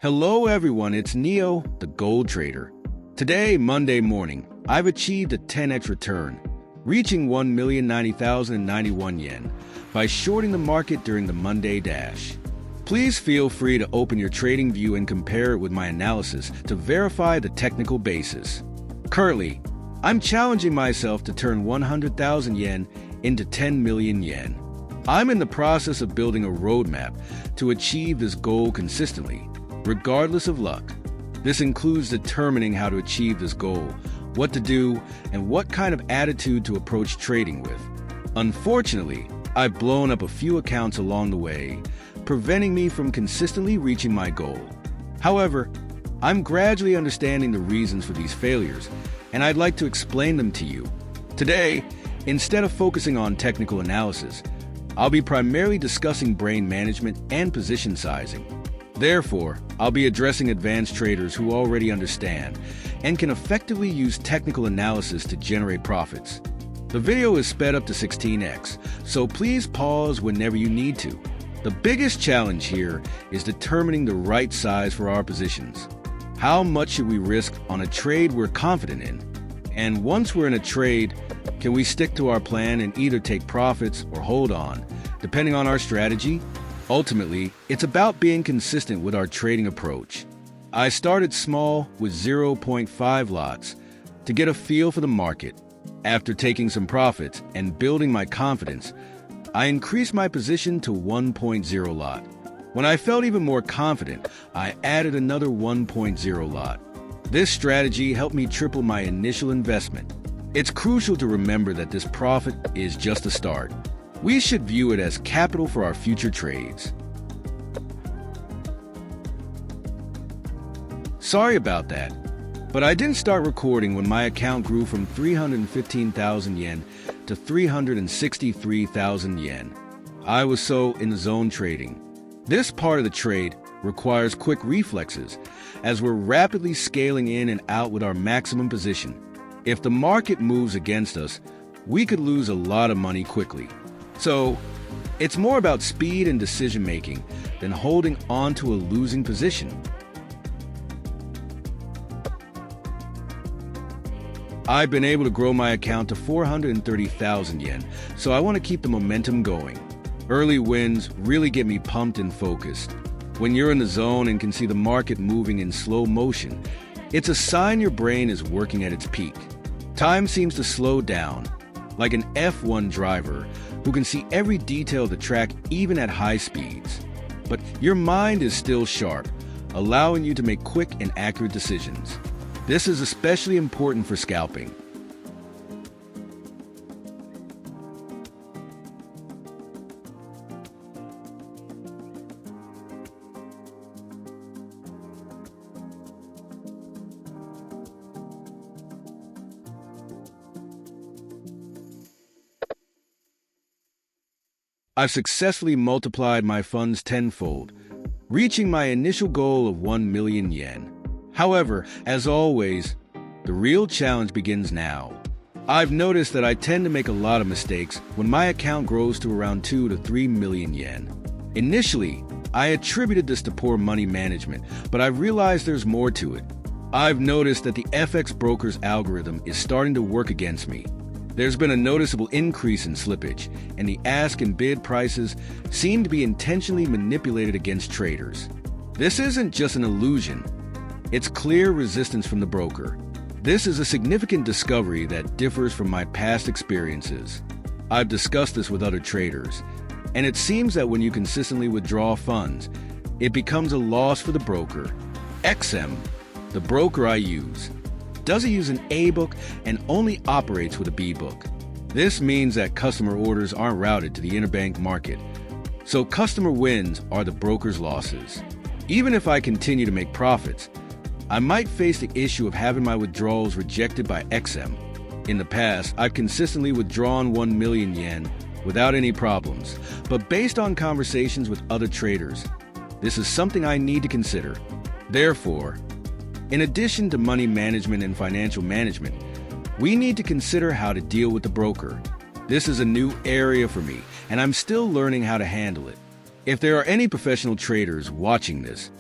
Hello everyone, it's Neo, the gold trader. Today, Monday morning, I've achieved a 10x return, reaching 1,090,091 yen by shorting the market during the Monday dash. Please feel free to open your trading view and compare it with my analysis to verify the technical basis. Currently, I'm challenging myself to turn 100,000 yen into 10 million yen. I'm in the process of building a roadmap to achieve this goal consistently, regardless of luck. This includes determining how to achieve this goal, what to do, and what kind of attitude to approach trading with. Unfortunately, I've blown up a few accounts along the way, preventing me from consistently reaching my goal. However, I'm gradually understanding the reasons for these failures, and I'd like to explain them to you. Today, instead of focusing on technical analysis, I'll be primarily discussing brain management and position sizing. Therefore, I'll be addressing advanced traders who already understand and can effectively use technical analysis to generate profits. The video is sped up to 16x, so please pause whenever you need to. The biggest challenge here is determining the right size for our positions. How much should we risk on a trade we're confident in? And once we're in a trade, can we stick to our plan and either take profits or hold on, depending on our strategy? Ultimately, it's about being consistent with our trading approach. I started small with 0.5 lots to get a feel for the market. After taking some profits and building my confidence, I increased my position to 1.0 lot. When I felt even more confident, I added another 1.0 lot. This strategy helped me triple my initial investment. It's crucial to remember that this profit is just a start. We should view it as capital for our future trades. Sorry about that, but I didn't start recording when my account grew from 315,000 yen to 363,000 yen. I was so in the zone trading. This part of the trade requires quick reflexes as we're rapidly scaling in and out with our maximum position. If the market moves against us, we could lose a lot of money quickly. So, it's more about speed and decision-making than holding on to a losing position. I've been able to grow my account to 430,000 yen, so I want to keep the momentum going. Early wins really get me pumped and focused. When you're in the zone and can see the market moving in slow motion, it's a sign your brain is working at its peak. Time seems to slow down, like an F1 driver who can see every detail of the track even at high speeds. But your mind is still sharp, allowing you to make quick and accurate decisions. This is especially important for scalping. I've successfully multiplied my funds tenfold, reaching my initial goal of 1 million yen. However, as always, the real challenge begins now. I've noticed that I tend to make a lot of mistakes when my account grows to around 2 to 3 million yen. Initially, I attributed this to poor money management, but I've realized there's more to it. I've noticed that the FX broker's algorithm is starting to work against me. There's been a noticeable increase in slippage, and the ask and bid prices seem to be intentionally manipulated against traders. This isn't just an illusion. It's clear resistance from the broker. This is a significant discovery that differs from my past experiences. I've discussed this with other traders, and it seems that when you consistently withdraw funds, it becomes a loss for the broker. XM, the broker I use, doesn't use an A book and only operates with a B book. This means that customer orders aren't routed to the interbank market, so customer wins are the broker's losses. Even if I continue to make profits, I might face the issue of having my withdrawals rejected by XM. In the past, I've consistently withdrawn 1 million yen without any problems, but based on conversations with other traders, this is something I need to consider. Therefore, in addition to money management and financial management, we need to consider how to deal with the broker. This is a new area for me, and I'm still learning how to handle it. If there are any professional traders watching this,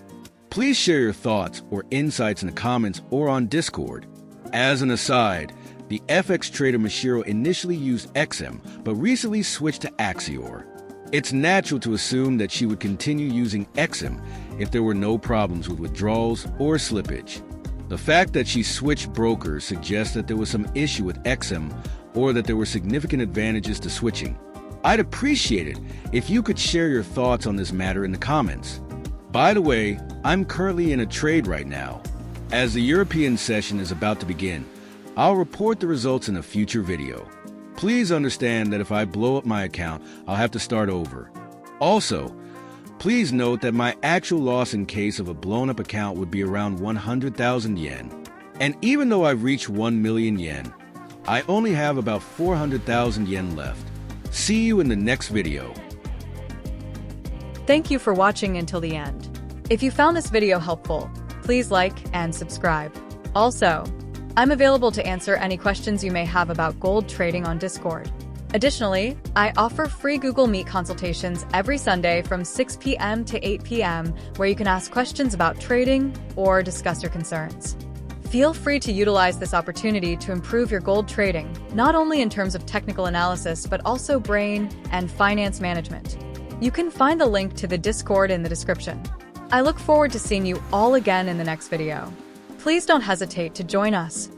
Please share your thoughts or insights in the comments or on Discord. As an aside, the FX trader Mashiro initially used XM, but recently switched to Axior. It's natural to assume that she would continue using XM if there were no problems with withdrawals or slippage. The fact that she switched brokers suggests that there was some issue with XM or that there were significant advantages to switching. I'd appreciate it if you could share your thoughts on this matter in the comments. By the way, I'm currently in a trade right now. As the European session is about to begin, I'll report the results in a future video. Please understand that if I blow up my account, I'll have to start over. Also, please note that my actual loss in case of a blown up account would be around 100,000 yen. And even though I've reached 1 million yen, I only have about 400,000 yen left. See you in the next video. Thank you for watching until the end. If you found this video helpful, please like and subscribe. Also, I'm available to answer any questions you may have about gold trading on Discord. Additionally, I offer free Google Meet consultations every Sunday from 6 p.m. to 8 p.m. where you can ask questions about trading or discuss your concerns. Feel free to utilize this opportunity to improve your gold trading, not only in terms of technical analysis, but also brain and finance management. You can find the link to the Discord in the description. I look forward to seeing you all again in the next video. Please don't hesitate to join us.